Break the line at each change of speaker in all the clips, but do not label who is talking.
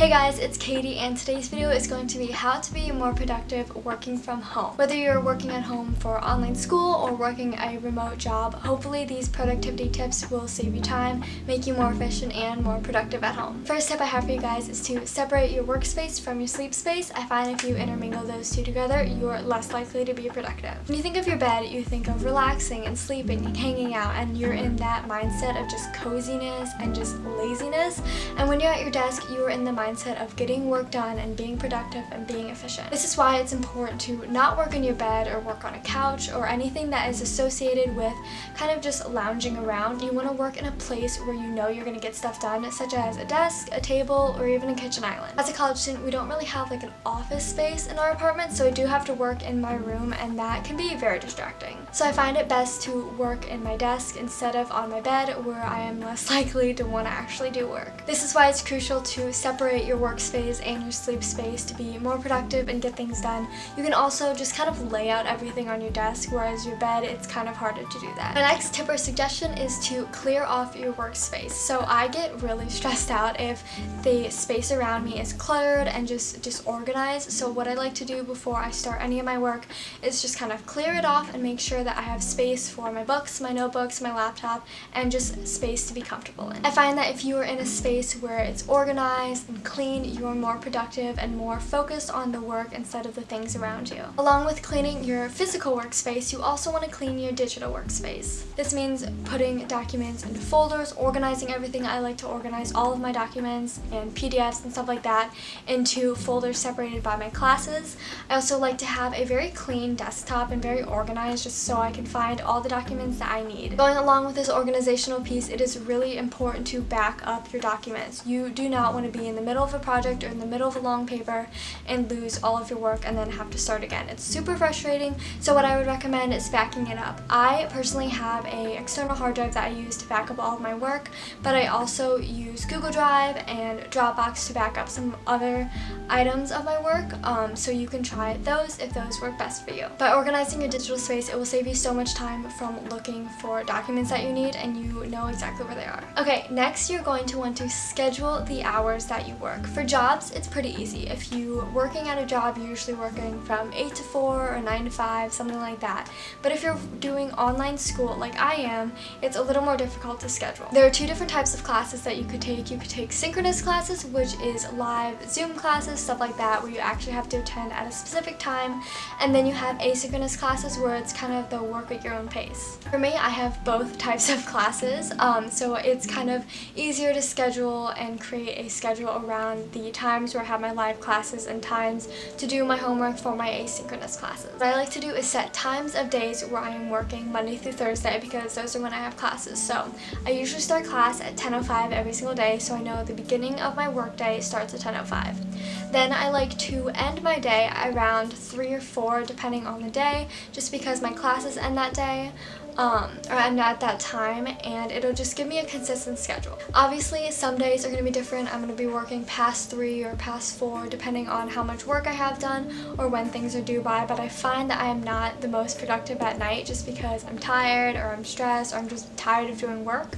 Hey guys, it's Katie and today's video is going to be how to be more productive working from home. Whether you're working at home for online school or working a remote job, hopefully these productivity tips will save you time, make you more efficient and more productive at home. First tip I have for you guys is to separate your workspace from your sleep space. I find if you intermingle those two together, you're less likely to be productive. When you think of your bed, you think of relaxing and sleeping and hanging out, and you're in that mindset of just coziness and just laziness. And when you're at your desk, you're in the mindset of getting work done and being productive and being efficient. This is why it's important to not work in your bed or work on a couch or anything that is associated with kind of just lounging around. You want to work in a place where you know you're going to get stuff done, such as a desk, a table, or even a kitchen island. As a college student, we don't really have like an office space in our apartment, so I do have to work in my room, and that can be very distracting. So I find it best to work in my desk instead of on my bed, where I am less likely to want to actually do work. This is why it's crucial to separate your workspace and your sleep space to be more productive and get things done. You can also just kind of lay out everything on your desk, whereas your bed, it's kind of harder to do that. My next tip or suggestion is to clear off your workspace. So I get really stressed out if the space around me is cluttered and just disorganized. So what I like to do before I start any of my work is just kind of clear it off and make sure that I have space for my books, my notebooks, my laptop, and just space to be comfortable in. I find that if you are in a space where it's organized and clean, you are more productive and more focused on the work instead of the things around you. Along with cleaning your physical workspace, you also want to clean your digital workspace. This means putting documents into folders, organizing everything. I like to organize all of my documents and PDFs and stuff like that into folders separated by my classes. I also like to have a very clean desktop and very organized, just so I can find all the documents that I need. Going along with this organizational piece, it is really important to back up your documents. You do not want to be in the middle of a project or in the middle of a long paper and lose all of your work and then have to start again. It's super frustrating, so what I would recommend is backing it up. I personally have an external hard drive that I use to back up all of my work, but I also use Google Drive and Dropbox to back up some other items of my work, so you can try those if those work best for you. By organizing your digital space, it will save you so much time from looking for documents that you need, and you know exactly where they are. Okay, next you're going to want to schedule the hours that you work. For jobs, it's pretty easy. If you're working at a job, you're usually working from 8 to 4 or 9 to 5, something like that. But if you're doing online school like I am, it's a little more difficult to schedule. There are two different types of classes that you could take. You could take synchronous classes, which is live Zoom classes, stuff like that, where you actually have to attend at a specific time. And then you have asynchronous classes, where it's kind of the work at your own pace. For me, I have both types of classes, so it's kind of easier to schedule and create a schedule around the times where I have my live classes and times to do my homework for my asynchronous classes. What I like to do is set times of days where I am working Monday through Thursday, because those are when I have classes. So I usually start class at 10:05 every single day, so I know the beginning of my work day starts at 10:05. Then I like to end my day around 3 or 4, depending on the day, just because my classes end that day, or end at that time, and it'll just give me a consistent schedule. Obviously, some days are going to be different. I'm going to be working past 3 or past 4, depending on how much work I have done or when things are due by, but I find that I am not the most productive at night just because I'm tired or I'm stressed or I'm just tired of doing work.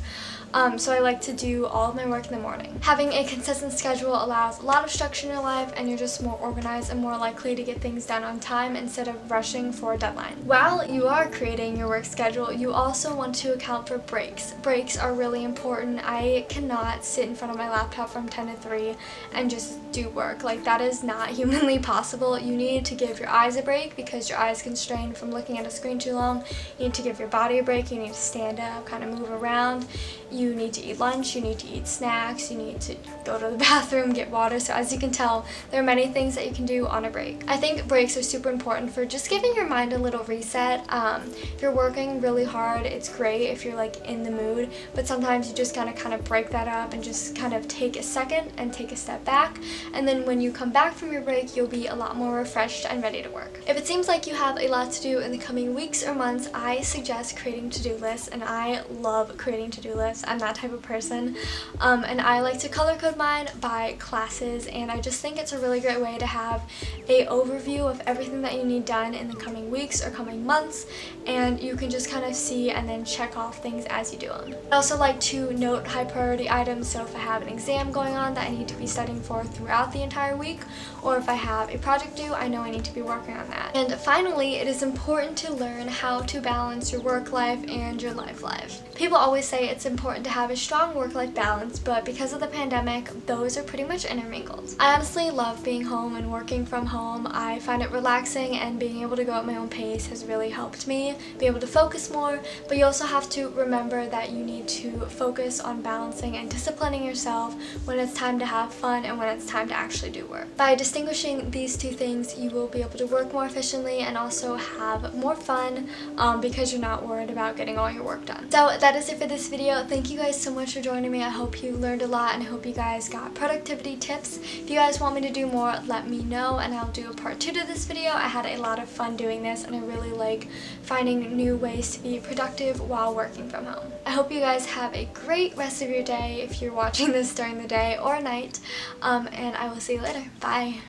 So I like to do all of my work in the morning. Having a consistent schedule allows a lot of structure in your life, and you're just more organized and more likely to get things done on time instead of rushing for a deadline. While you are creating your work schedule, you also want to account for breaks. Breaks are really important. I cannot sit in front of my laptop from 10 to 3 and just do work. Like, that is not humanly possible. You need to give your eyes a break, because your eyes can strain from looking at a screen too long. You need to give your body a break. You need to stand up, kind of move around. You need to eat lunch, you need to eat snacks, you need to go to the bathroom, get water. So as you can tell, there are many things that you can do on a break. I think breaks are super important for just giving your mind a little reset. If you're working really hard, it's great if you're like in the mood, but sometimes you just gotta kind of break that up and just kind of take a second and take a step back, and then when you come back from your break, you'll be a lot more refreshed and ready to work. If it seems like you have a lot to do in the coming weeks or months, I suggest creating to-do lists, and I love creating to-do lists. I'm that type of person, and I like to color code mine by classes, and I just think it's a really great way to have a overview of everything that you need done in the coming weeks or coming months, and you can just kind kind of see and then check off things as you do them. I also like to note high priority items, so if I have an exam going on that I need to be studying for throughout the entire week, or if I have a project due, I know I need to be working on that. And finally, it is important to learn how to balance your work life and your life. People always say it's important to have a strong work-life balance, but because of the pandemic, those are pretty much intermingled. I honestly love being home and working from home. I find it relaxing, and being able to go at my own pace has really helped me be able to focus more, but you also have to remember that you need to focus on balancing and disciplining yourself when it's time to have fun and when it's time to actually do work. By distinguishing these two things, you will be able to work more efficiently and also have more fun because you're not worried about getting all your work done. So that is it for this video. Thank you guys so much for joining me. I hope you learned a lot and I hope you guys got productivity tips. If you guys want me to do more, let me know and I'll do a part 2 to this video. I had a lot of fun doing this and I really like finding new ways to be productive while working from home. I hope you guys have a great rest of your day if you're watching this during the day or night, and I will see you later. Bye!